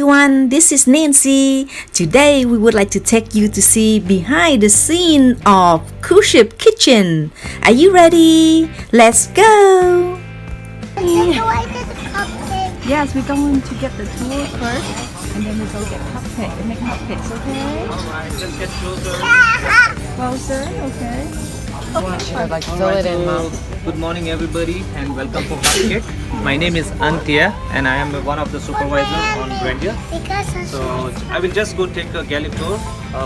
everyone, this is Nancy. Today we would like to take you to see behind the scene of cruise ship kitchen. Are you ready? Let's go! Yes, we're going to get the tour first and then we go get cupcakes and make cupcakes, okay? Alright, let's get closer. Closer, okay. Like fill it in, Mom. Good morning everybody and welcome for cupcake. My name is Antya and I am one of the supervisors on Grandeur. So I will just go take a galley tour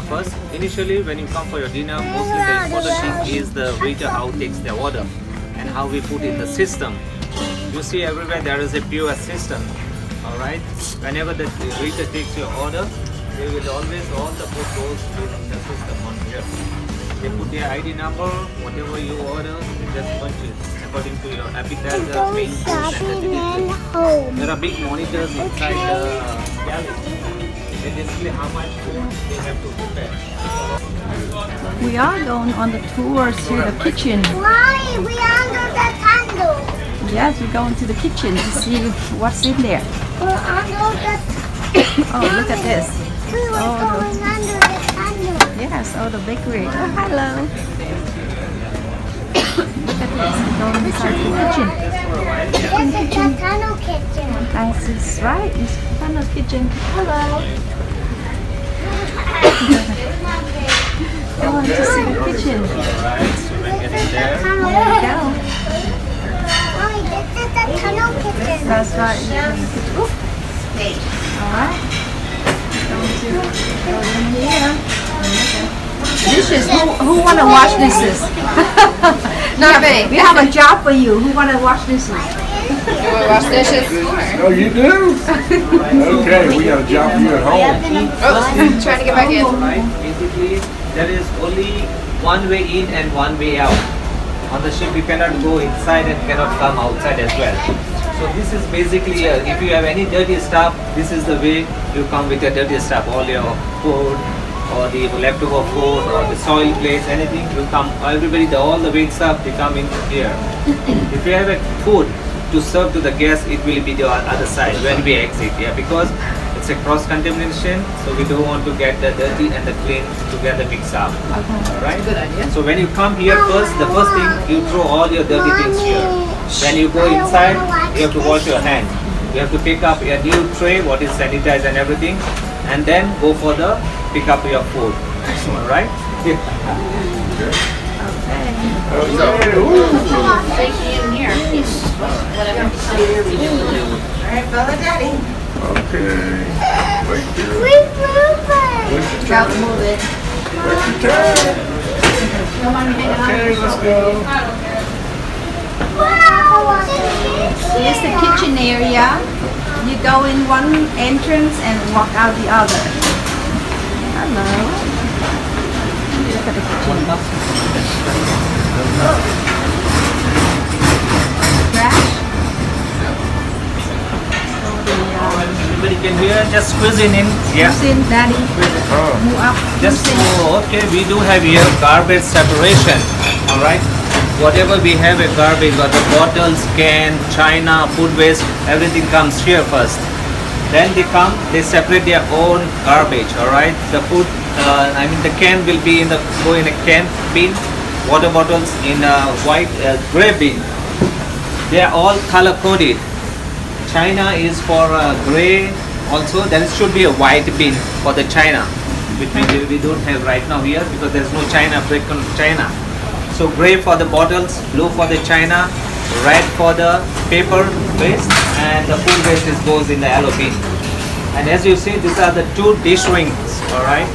first. Initially when you come for your dinner, mostly the important thing is the waiter how takes their order and how we put in the system. You see everywhere there is a POS system. Alright, whenever the waiter takes your order, they will always, all the food goes in the system on here. They put their ID number, whatever you order, they just punch it according to your appetizer, main course and the delivery. There are big monitors inside the galley. They display how much food they have to prepare. We are going on the tour to the kitchen. Why? We under the candle. Yes, we're going to the kitchen to see what's in there. We're under the Oh, look at this. We were going under the candle. Yes, oh, the bakery. Oh, hello. Look at this. We're going inside the kitchen. This is the tunnel kitchen. This is right. It's Hannah's kitchen. Hello. I want to see the kitchen. Alright, so we're getting there. Tunnel. There we go. Mommy, this is the tunnel kitchen. That's right. Oop. All right. Going to go in here. Dishes. Who want to wash dishes? Not me. We have a job for you. Who want to wash dishes? You want to wash dishes? Oh, you do? Okay, we got a job for you at home. Oh, trying to get back in. Right, basically there is only one way in and one way out. On the ship you cannot go inside and cannot come outside as well. So this is basically, if you have any dirty stuff, this is the way you come with your dirty stuff. All your food or the leftover food or the soil plates, anything will come. Everybody, all the weight stuff, they come in here. If you have a food to serve to the guests, it will be the other side when we exit. Yeah, because it's a cross contamination, so we don't want to get the dirty and the clean together mixed up. Alright? Good idea. So when you come here first, the first thing you throw all your dirty things here. When you go inside, you have to wash your hand. You have to pick up your new tray, what is sanitized and everything, and then go for the pick up your food. Alright? Safety in here. Whatever. Alright, follow Daddy. Okay. Wait your We move it. Try to move it. turn. Don't mind me hanging on. Okay, let's go. Wow. Here's the kitchen area. You go in one entrance and walk out the other. Hello. Look at the kitchen. Trash. Everybody can hear, just squeeze in. Yeah. Who's in, Daddy? Move up. Just Who's in? okay, we do have here garbage separation. Alright. Whatever we have a garbage, whether bottles, can, china, food waste, everything comes here first. Then they come, they separate their own garbage. Alright. The food, the can will be go in a can bin. Water bottles in a white gray bin. They are all color coded. China is for gray also. Then it should be a white bin for the China, which we don't have right now here because there's no China, break on China. So gray for the bottles, blue for the China, red for the paper waste, and the food waste goes in the yellow bin. And as you see, these are the two dish rings, alright?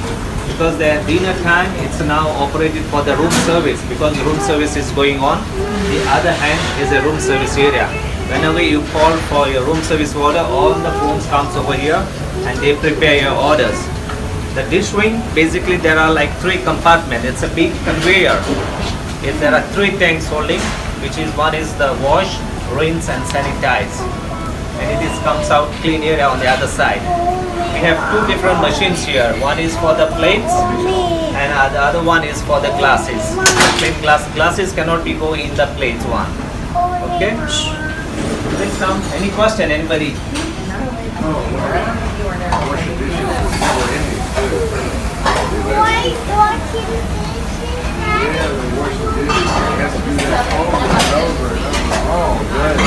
Because the dinner time, it's now operated for the room service because the room service is going on. The other hand is a room service area. Whenever you call for your room service order, all the phones comes over here and they prepare your orders. The dish ring, basically there are like 3 compartments. It's a big conveyor. There are 3 tanks holding, which is one is the wash, rinse and sanitize. And it comes out clean area on the other side. We have 2 different machines here. One is for the plates and the other one is for the glasses. Plain glasses cannot be go in the plates one. Okay? Any question, anybody? Wash the dishes. We're Indians too. Why washing dishes, Daddy? Yeah, they wash the dishes. They have to do that over and over and over. Oh, good.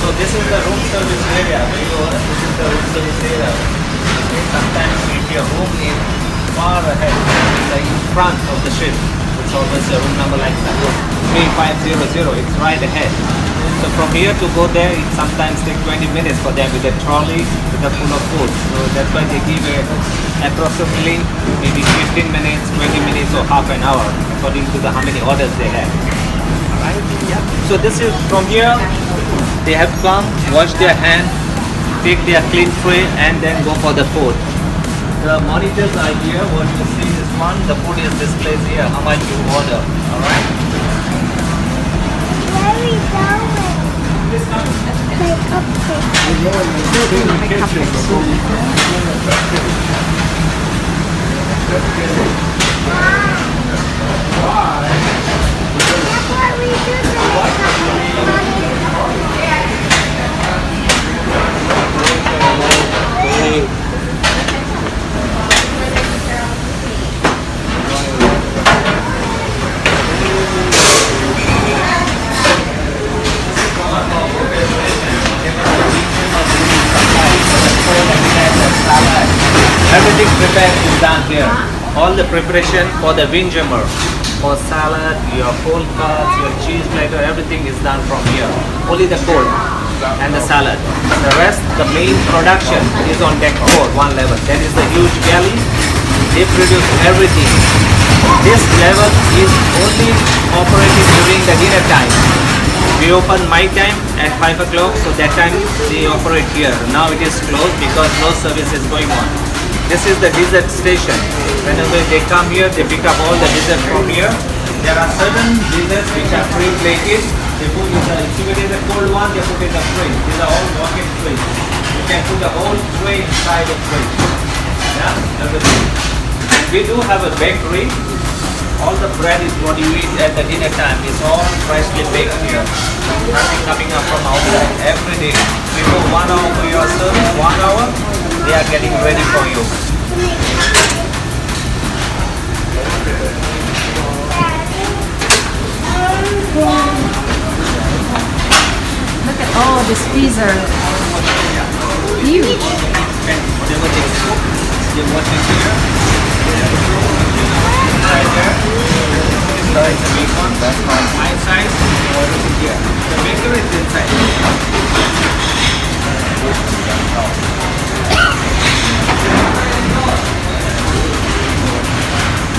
So this is the room service area. This is the room service area. Okay, sometimes if your room is far ahead, like in front of the ship, it's always a room number like that. 3500, it's right ahead. So from here to go there, it sometimes takes 20 minutes for them with a trolley with a full of food. So that's why they give approximately maybe 15 minutes, 20 minutes or half an hour according to how many orders they have. Alright? Yeah. So this is from here, they have come, wash their hand, take their clean tray and then go for the food. The monitors are here. What you see is one, the food is displayed here, how much you order. Alright? Where are we going? Make cupcakes. We're going to the kitchen before we That's why we do the cupcakes. Everything prepared is done here. All the preparation for the windjammer, for salad, your cold cuts, your cheese platter, everything is done from here. Only the cold and the salad. The rest, the main production is on deck 4, one level. That is the huge galley. They produce everything. This level is only operating during the dinner time. We open my time at 5 o'clock, so that time they operate here. Now it is closed because no service is going on. This is the dessert station. Whenever they come here, they pick up all the dessert from here. There are certain desserts which are pre-plated. They put in the, if it is a cold one, they put in the fridge. These are all rocket fridge. You can put the whole tray inside the fridge. Yeah, everything. And we do have a bakery. All the bread is what you eat at the dinner time. It's all freshly baked here. Nothing coming up from outside. Every day. Before 1 hour for your service, 1 hour, they are getting ready for you. Look at all this freezer. Huge. And whatever they cook, they wash it here. Right there. This is a big one. That's my size. Everything here. The baker is inside.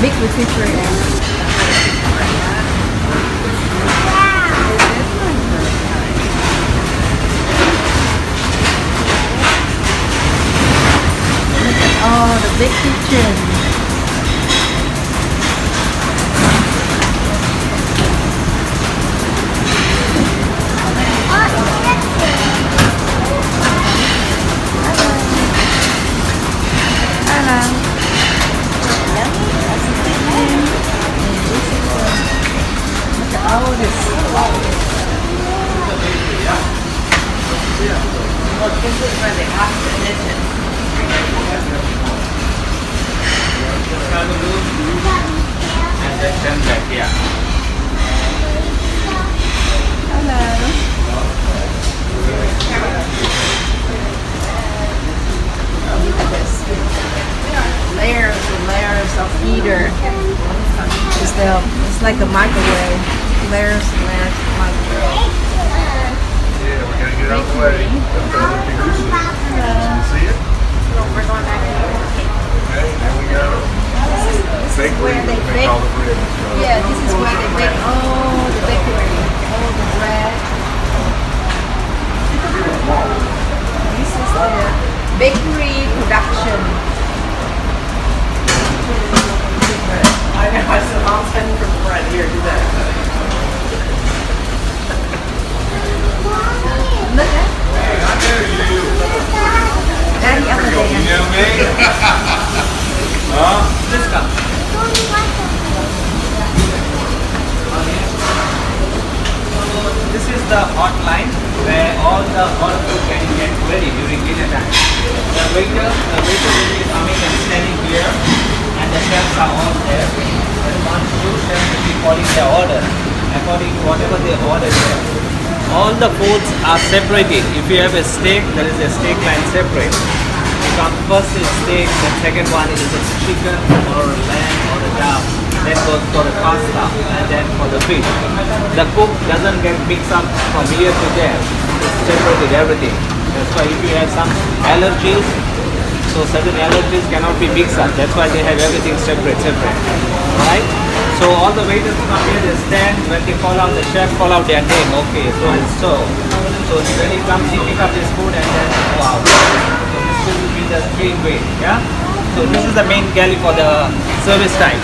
Big refrigerator. Oh, the big kitchen. Oh, this. This is where they wash the dishes. And then turn back here. Hello. Look at this. Layers and layers of heater. It's like a microwave. Layers and layers of microwave. Yeah, we're gonna get out of the way. That's the other big dishes. You see it? We're going back in. Okay, there we go. This is where they Make bake. all the bread and stuff. Yeah, this is where they bake all the bakery, all the bread. This is the bakery production. the hotline where all the hot food can get ready during dinner time. The waiter will be coming and standing here, and the chefs are all there. When one two chefs will be calling their order according to whatever they order there. All the foods are separated. If you have a steak, there is a steak line separate. First is steak, the second one is a chicken or a lamb or a duck. Then goes for the pasta and then for the fish. The cook doesn't get mixed up from here to there. It's separated everything. That's why if you have some allergies, so certain allergies cannot be mixed up. That's why they have everything separate. Right? So all the waiters come here, they stand. When they call out, the chef call out their name. Okay, so and so. So when he comes, he pick up his food and then wow. So this will be the clean way. Yeah. So this is the main galley for the service time.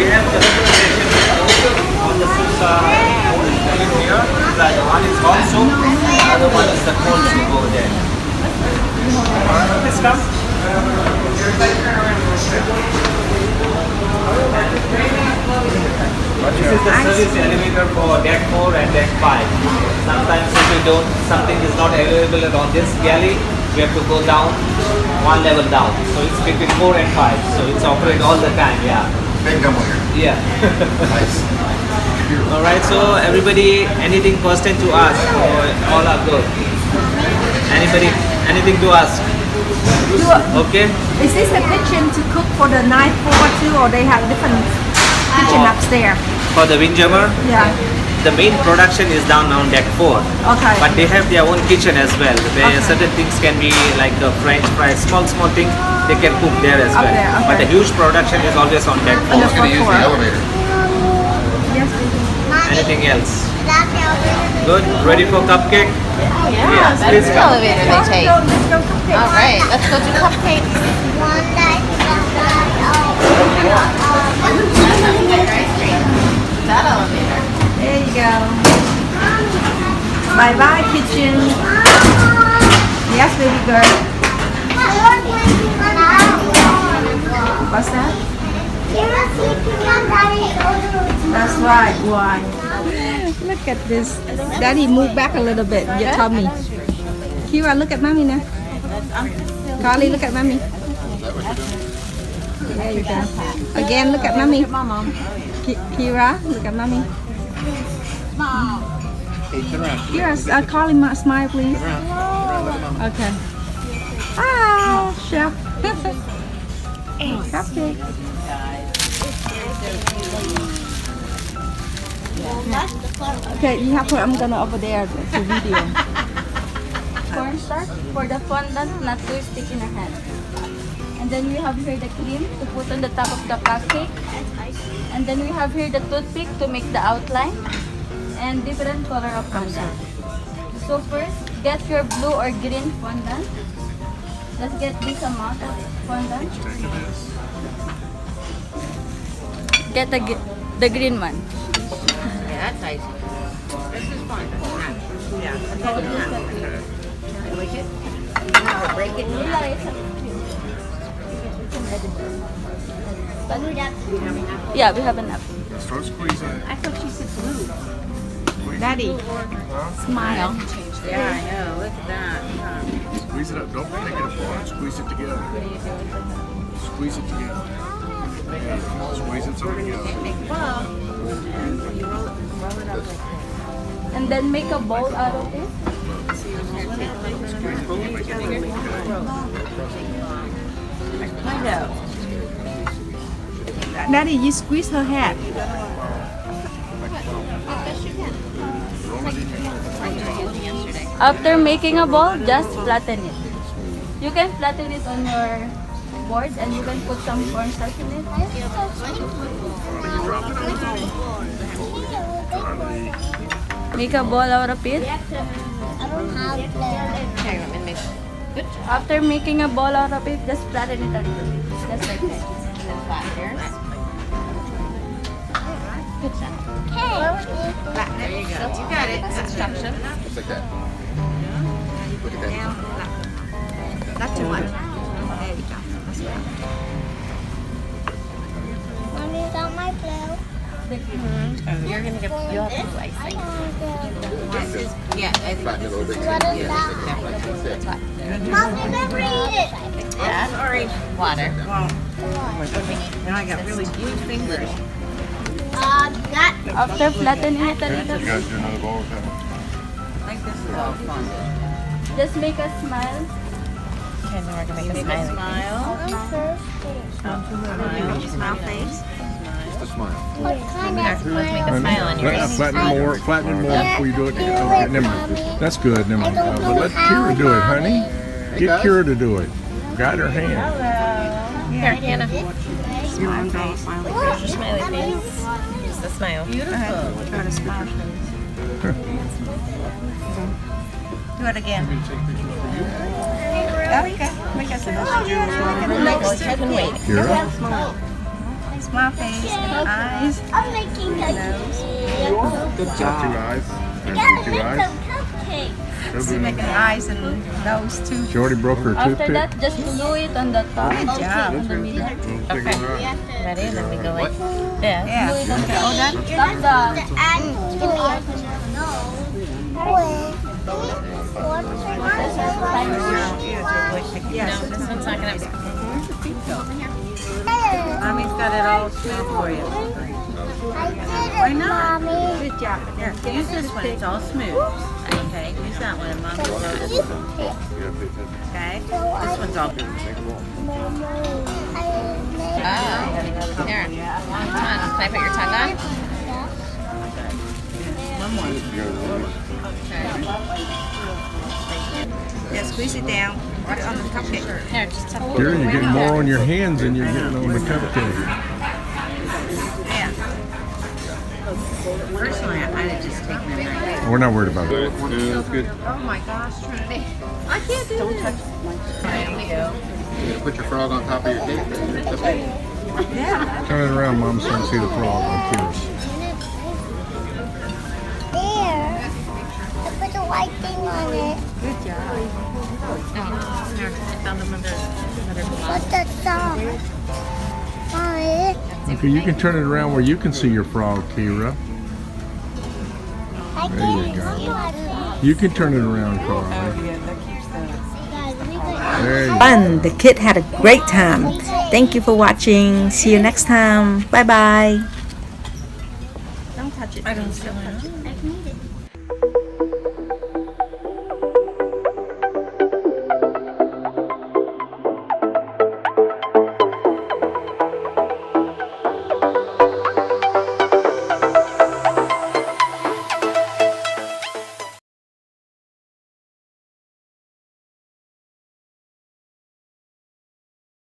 We have the representation on the soups are here. Like one is hot soup, the other one is the cold soup over there. Let's come. This is the service elevator for deck 4 and deck 5. Sometimes if we don't, something is not available on this galley, we have to go down, one level down. So it's between 4 and 5. So it's operate all the time, yeah. Big number here. Yeah. Nice. Alright, so everybody, anything question to ask? Or all are good? Anybody, anything to ask? Okay? Is this the kitchen to cook for the night for too, or they have different kitchen upstairs? For the windjammer, Yeah. the main production is down on deck 4. Okay. But they have their own kitchen as well, where Okay. certain things can be like French fries, small things, they can cook there as Up well. there, okay. But the huge production is always on deck On 4. the Just gonna use the elevator. Yes, baby. Anything else? Good? Ready for cupcake? Yeah, that's please the come. elevator they take. Let's go cupcake. All right, let's go to cupcakes. That elevator. There you go. Bye bye, kitchen. Yes, baby girl. What's that? That's right. Why? Look at this. Daddy, move back a little bit. Your tummy. Kira, look at mommy now. Carly, look at mommy. There you go. Again, look at mommy. Kira, look at mommy. Kira, Carly, smile, please. Okay. Ah, chef. Cupcake. Okay, you have to. I'm gonna over there to video. Cornstarch for the fondant not to stick in your hand. And then we have here the cream to put on the top of the cupcake. And then we have here the toothpick to make the outline. And different color of fondant. So first, get your blue or green fondant. Let's get this amount of fondant. Get the green one. Yeah, that's icy. This is fun. Yeah. Like it? No, break it. Yeah, we have enough. Start squeezing. I thought she said blue. Daddy, smile. Yeah, I know. Look at that. Squeeze it up. Don't take it apart. Squeeze it together. Squeeze it together. Squeeze it together. Make a ball. You roll it up like that. And then make a bowl out of it. Find out. Daddy, you squeeze her head. After making a ball, just flatten it. You can flatten it on your board and you can put some cornstarch in it. Make a ball out of it. I don't have them. After making a ball out of it, just flatten it a little bit. Just like that. Good job. There you go. You got it. Instruction. Just like that. Look at that. Not too much. There you go. That's good. Mommy, is that my blue? You're gonna get. You'll have to do icing. This is yeah. I think Flatten it a little bit. What is that? That's it. Mommy, never eat it. that or water. And I got really huge fingers. That. After flattening it a little You bit, guys do another bowl with that? I think this is all fun. just make a smile. Okay, then we're gonna make a smile. You smile face. Just a smile. What kind of Let's make a smile on yours. Flatten it more before you do it. Okay, never mind. That's good. Never mind. But let Kira do it, honey. Get Kira to do it. Got her hand. Here, Hannah. Smile face. Here's your smiley face. Just a smile. Beautiful. Try to smile face. Do it again. Okay. We got some Next, you can wait. Kira? smile face and eyes. I'm making cookies. Good job. Two eyes. There's Gotta your two make eyes. some cupcakes. She's making eyes and nose too. She already broke her After toothpick. that, just glue it on the top. Good job. On the middle. Okay. Ready? And then we go like this. Yeah. Okay. Oh, that. Stop the And to me. Yes. No, this one's not gonna be. Mommy's got it all smooth for you. Why not? Mommy. Good job. Here, Use this one. It's all smooth. Okay. Use that one. And Mom's got this one. okay. This one's all. Oh. Here. Come on. Can I put your tongue on? Yeah, squeeze it down. Put it on the cupcake. Here, just tap it. Kira, you're getting more on your hands than you're getting on the cupcake. Yeah. Personally, I'd have just taken it right. We're not worried about that. That's good. Oh my gosh, Trinity. Don't touch my There we go. You're gonna put your frog on top of your cake. Yeah. Turn it around, Mom, so I can see the frog on Kira's. There. I put the white thing on it. Good job. Here, I found another What's the song? Mommy. Okay, you can turn it around where you can see your frog, Kira. I There you can't go. see my frog. You can turn it around, Carly. There you go. Fun! The kid had a great time. Thank you for watching. See you next time. Bye bye. Don't touch it. I don't see why not.